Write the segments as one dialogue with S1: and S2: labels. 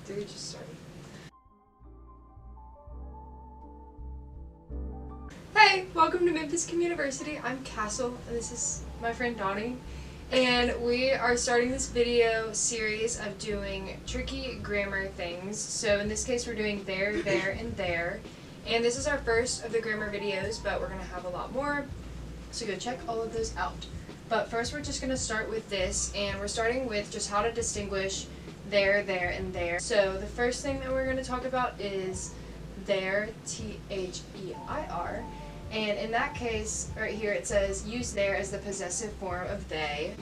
S1: Did we just start? Hey, welcome to Memphis Communiversity. I'm Castle, and this is my friend Donnie. And we are starting this video series of doing tricky grammar things. So in this case, we're doing there, and there. And this is our first of the grammar videos, but we're going to have a lot more. So go check all of those out. But first, we're just going to start with this, and we're starting with just how to distinguish there, and there. So the first thing that we're going to talk about is there, T-H-E-I-R. And in that case, right here, it says use there as the possessive form of they.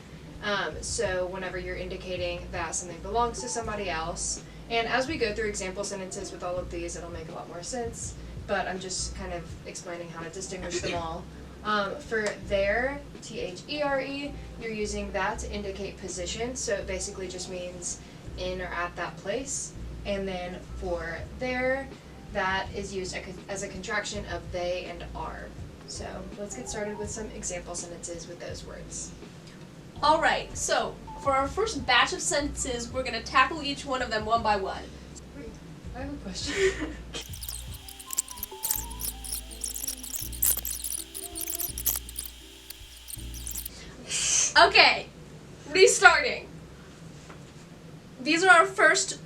S1: So whenever you're indicating that something belongs to somebody else. And as we go through example sentences with all of these, it'll make a lot more sense. But I'm just kind of explaining how to distinguish them all. For there, T-H-E-R-E, you're using that to indicate position. So it basically just means in or at that place. And then for there, that is used as a contraction of they and are. So let's get started with some example sentences with those words.
S2: Alright, so for our first batch of sentences, we're going to tackle each one of them one by one.
S1: Wait, I have a question.
S2: Okay, restarting. These are our first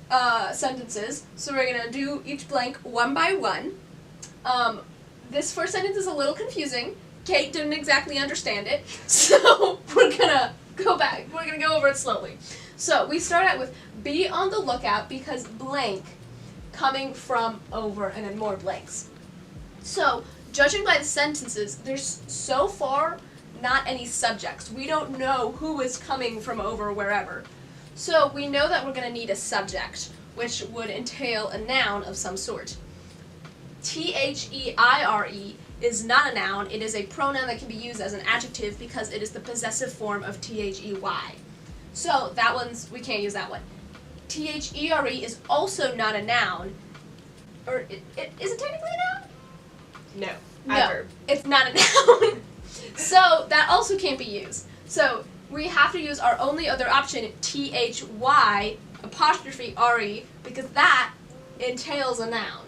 S2: sentences, so we're going to do each blank one by one. This first sentence is a little confusing. Kate didn't exactly understand it, so we're going to go back. We're going to go over it slowly. So we start out with be on the lookout because blank coming from over and then more blanks. So judging by the sentences, there's so far not any subjects. We don't know who is coming from over wherever. So we know that we're going to need a subject, which would entail a noun of some sort. T-H-E-I-R-E is not a noun. It is a pronoun that can be used as an adjective because it is the possessive form of T-H-E-Y. So that one's, we can't use that one. T-H-E-R-E is also not a noun. Or is it technically a noun?
S1: No.
S2: No,
S1: Adverb.
S2: it's not a noun. So that also can't be used. So we have to use our only other option, T-H-Y apostrophe R-E, because that entails a noun.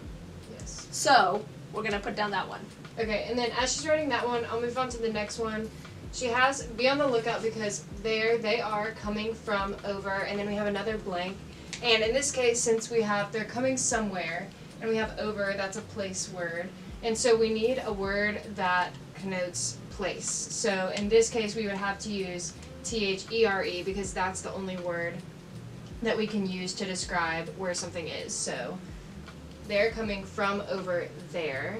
S1: Yes.
S2: So we're going to put down that one.
S1: Okay, and then as she's writing that one, I'll move on to the next one. She has be on the lookout because there they are coming from over, and then we have another blank. And in this case, since we have they're coming somewhere, and we have over, that's a place word. And so we need a word that connotes place. So in this case, we would have to use T-H-E-R-E because that's the only word that we can use to describe where something is. So they're coming from over there.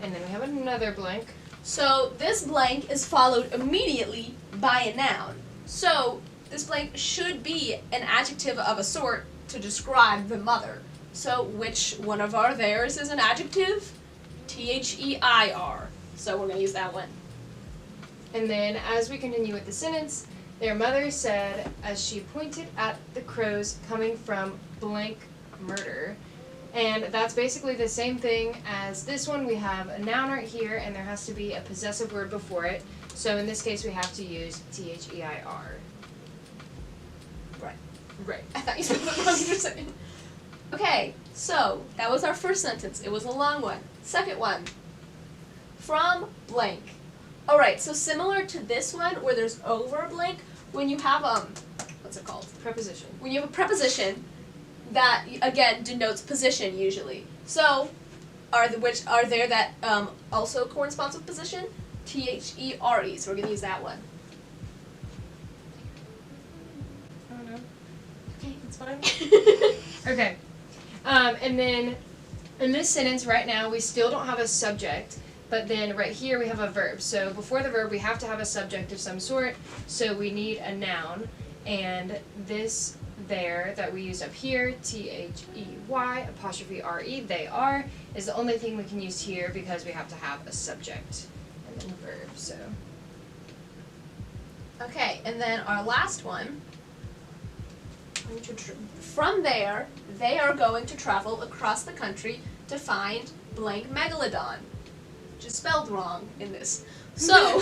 S1: And then we have another blank.
S2: So this blank is followed immediately by a noun. So this blank should be an adjective of a sort to describe the mother. So which one of our theirs is an adjective? T-H-E-I-R. So we're going to use that one.
S1: And then as we continue with the sentence, their mother said as she pointed at the crows coming from blank murder. And that's basically the same thing as this one. We have a noun right here, and there has to be a possessive word before it. So in this case, we have to use T-H-E-I-R.
S2: Right. I thought you said that wrong for a second. Okay, so that was our first sentence. It was a long one. Second one. From blank. Alright, so similar to this one where there's over blank, when you have what's it called?
S1: Preposition.
S2: When you have a preposition that again denotes position usually. So which are there that also corresponds with position? T-H-E-R-E. So we're gonna use that one.
S1: I don't know.
S2: Okay, it's fine.
S1: Okay. And then in this sentence right now, we still don't have a subject, but then right here we have a verb. So before the verb, we have to have a subject of some sort, so we need a noun. And this there that we use up here, T-H-E-Y apostrophe R-E, they are, is the only thing we can use here because we have to have a subject and then verb, so.
S2: Okay, and then our last one. From there, they are going to travel across the country to find blank megalodon. Which is spelled wrong in this. So,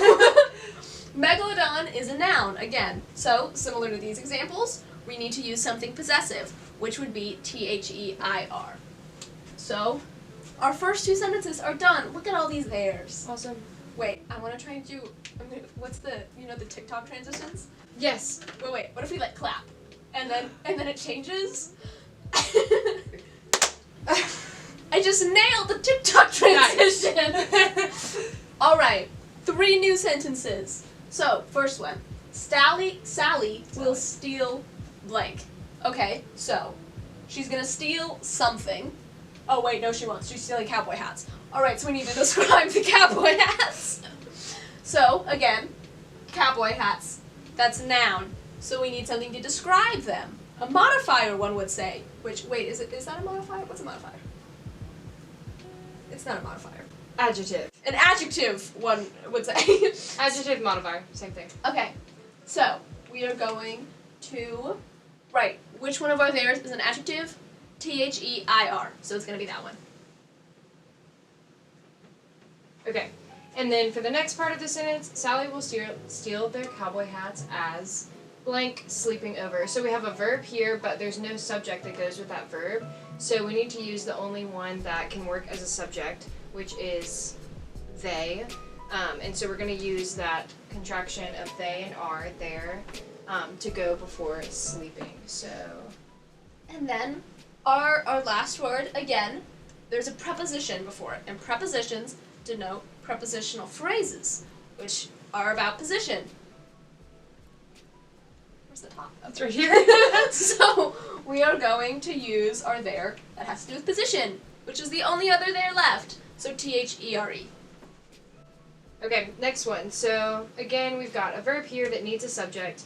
S2: megalodon is a noun, again. So, similar to these examples, we need to use something possessive. which would be T-H-E-I-R. So, our first two sentences are done. Look at all these theirs.
S1: Awesome.
S2: Wait, I want to try and do, what's the, the TikTok transitions?
S1: Yes.
S2: Wait, what if we, clap? And then it changes? I just nailed the TikTok transition!
S1: Nice.
S2: Alright, 3 new sentences. So, first one. Sally will steal blank. Okay, so, she's gonna steal something. Oh wait, no she won't. She's stealing cowboy hats. Alright, so we need to describe the cowboy hats. So, again, cowboy hats. That's a noun. So we need something to describe them. A modifier, one would say. Which, wait, is that a modifier? What's a modifier? It's not a modifier.
S1: Adjective.
S2: An adjective, one would say.
S1: Adjective, modifier, same thing.
S2: Okay, so we are going to, right, which one of our theirs is an adjective? T-H-E-I-R, so it's going to be that one.
S1: Okay, and then for the next part of the sentence, Sally will steal their cowboy hats as blank sleeping over. So we have a verb here, but there's no subject that goes with that verb. So we need to use the only one that can work as a subject, which is they. And so we're going to use that contraction of they and are there to go before sleeping. So,
S2: And then our last word, again, there's a preposition before it, and prepositions denote prepositional phrases, which are about position. Where's the top?
S1: it's right here.
S2: So we are going to use our there that has to do with position, which is the only other there left. So T-H-E-R-E.
S1: Okay, next one. So again, we've got a verb here that needs a subject.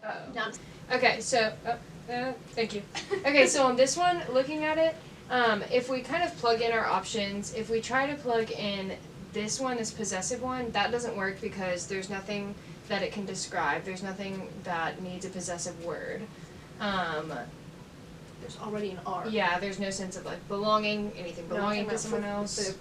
S1: Uh-oh.
S2: Noun.
S1: Okay, so, thank you. Okay, so on this one, looking at it, if we kind of plug in our options, if we try to plug in this one, this possessive one, that doesn't work because there's nothing that it can describe. There's nothing that needs a possessive word.
S2: There's already an R.
S1: Yeah, there's no sense of like belonging, anything belonging to someone else.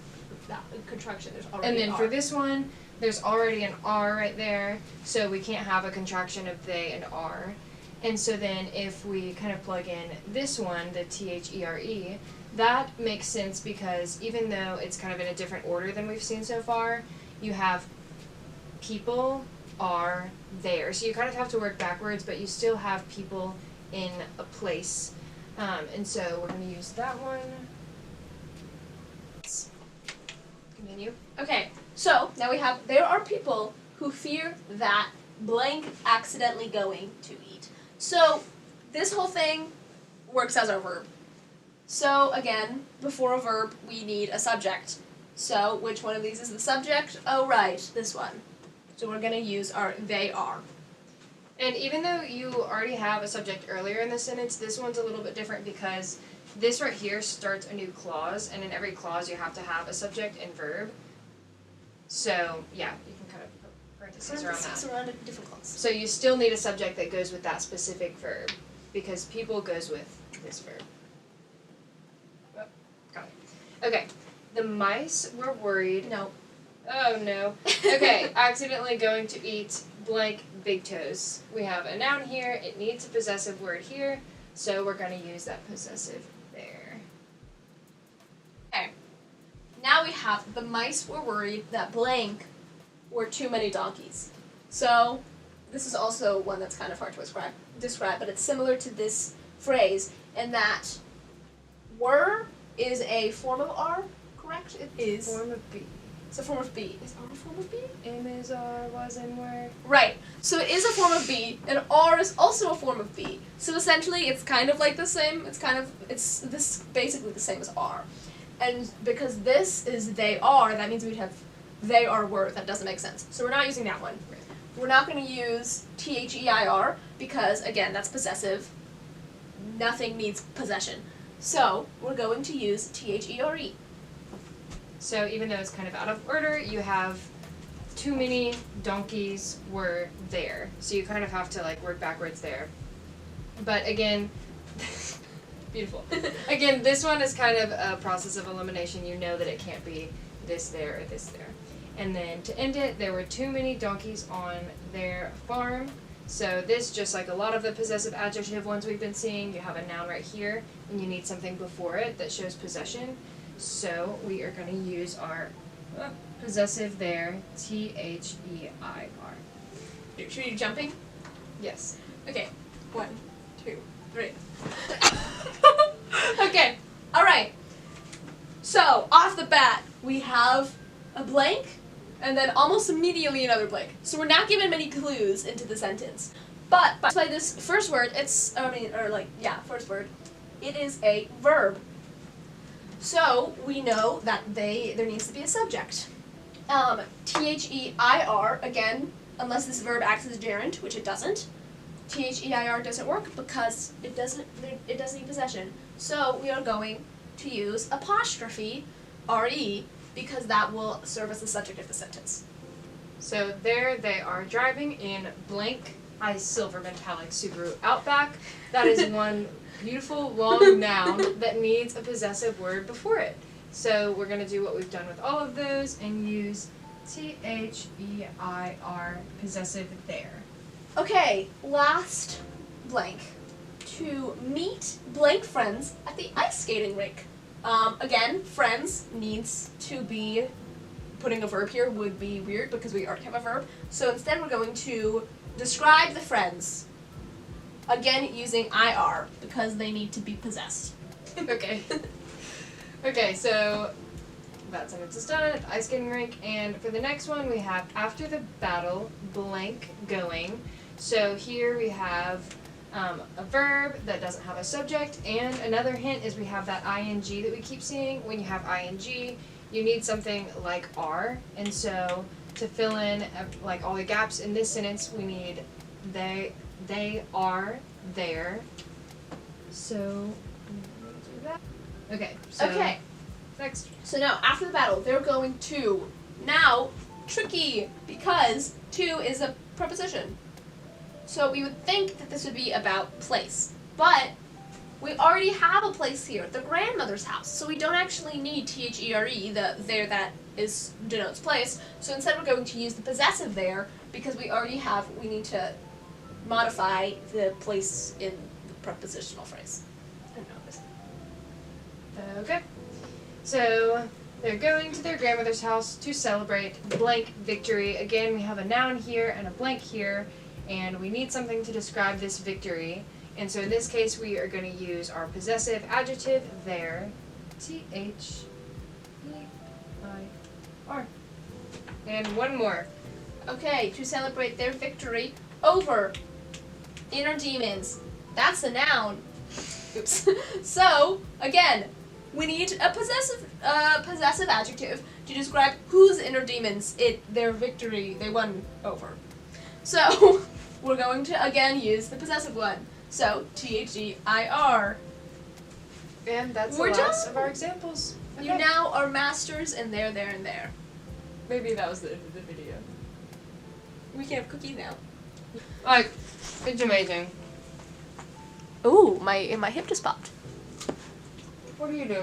S2: That contraction, there's already
S1: And then
S2: an
S1: for
S2: R.
S1: this one, there's already an R right there, so we can't have a contraction of they and R. And so then if we kind of plug in this one, the T-H-E-R-E, that makes sense because even though it's kind of in a different order than we've seen so far, you have people, are, there. So you kind of have to work backwards, but you still have people in a place. And so we're going to use that one. Continue.
S2: Okay, so now we have, there are people who fear that blank accidentally going to eat. So this whole thing works as our verb. So again, before a verb, we need a subject. So which one of these is the subject? Oh right, this one. So we're going to use our they are.
S1: And even though you already have a subject earlier in the sentence, this one's a little bit different because this right here starts a new clause, and in every clause you have to have a subject and verb. So, yeah, you can kind of put parentheses around that.
S2: Around a different clause.
S1: So you still need a subject that goes with that specific verb, because people goes with this verb. Oh, got it. Okay, the mice were worried.
S2: No.
S1: Oh no. Okay, accidentally going to eat blank big toes. We have a noun here, it needs a possessive word here, so we're going to use that possessive there.
S2: Okay. Now we have the mice were worried that blank were too many donkeys. So this is also one that's kind of hard to describe, but it's similar to this phrase in that were is a form of R, correct? It is.
S1: Form of B.
S2: It's a form of B. Is R a form of B?
S1: M is R, was and were.
S2: Right. So it is a form of B, and R is also a form of B. So essentially, it's kind of like the same. It's this basically the same as R. And because this is they are, that means we'd have they are were. That doesn't make sense. So we're not using that one. We're not going to use T-H-E-I-R because, again, that's possessive. Nothing needs possession. So we're going to use T-H-E-R-E.
S1: So even though it's kind of out of order, you have too many donkeys were there. So you kind of have to like work backwards there. But again, beautiful. Again, this one is kind of a process of elimination. You know that it can't be this there or this there. And then to end it, there were too many donkeys on their farm. So this, just like a lot of the possessive adjective ones we've been seeing, you have a noun right here, and you need something before it that shows possession. So we are going to use our possessive there, T-H-E-I-R.
S2: Should we do jumping?
S1: Yes.
S2: Okay. 1, 2, 3. Okay. All right. So off the bat, we have a blank, and then almost immediately another blank. So we're not given many clues into the sentence. But by this first word, first word, it is a verb. So we know that there needs to be a subject. T-H-E-I-R, again, unless this verb acts as a gerund, which it doesn't. T-H-E-I-R doesn't work because it doesn't need possession. So we are going to use apostrophe, R-E, because that will serve as the subject of the sentence.
S1: So there they are driving in blank ice silver metallic Subaru Outback. That is one beautiful long noun that needs a possessive word before it. So we're going to do what we've done with all of those and use T-H-E-I-R possessive there.
S2: Okay, last blank. To meet blank friends at the ice skating rink. Again, friends needs to be, putting a verb here would be weird because we already have a verb. So instead we're going to describe the friends. Again, using IR because they need to be possessed.
S1: Okay. Okay, so that sentence is done at the ice skating rink. And for the next one, we have after the battle, blank going. So here we have a verb that doesn't have a subject, and another hint is we have that ing that we keep seeing. When you have ing, you need something like are, and so to fill in like all the gaps in this sentence, we need they are there. So do that. Okay. So
S2: Okay.
S1: Next.
S2: So now, after the battle, they're going to. Now, tricky, because to is a preposition. So we would think that this would be about place. But we already have a place here, the grandmother's house. So we don't actually need T-H-E-R-E, the there that denotes place. So instead we're going to use the possessive there because we need to modify the place in the prepositional phrase. I don't know this.
S1: Okay. So they're going to their grandmother's house to celebrate blank victory. Again, we have a noun here and a blank here, and we need something to describe this victory. And so in this case, we are going to use our possessive adjective there, T-H-E-I-R. And one more.
S2: Okay, to celebrate their victory over inner demons. That's a noun. Oops. So, again, we need a possessive adjective to describe whose inner demons their victory they won over. So, we're going to again use the possessive one. So, T-H-E-I-R.
S1: And that's
S2: We're
S1: the last
S2: done.
S1: of our examples. Okay.
S2: You now are masters in there, there, and there.
S1: Maybe that was the end of the video.
S2: We can have cookies now.
S1: Like, it's amazing.
S2: Ooh, my hip just popped.
S1: What are you doing?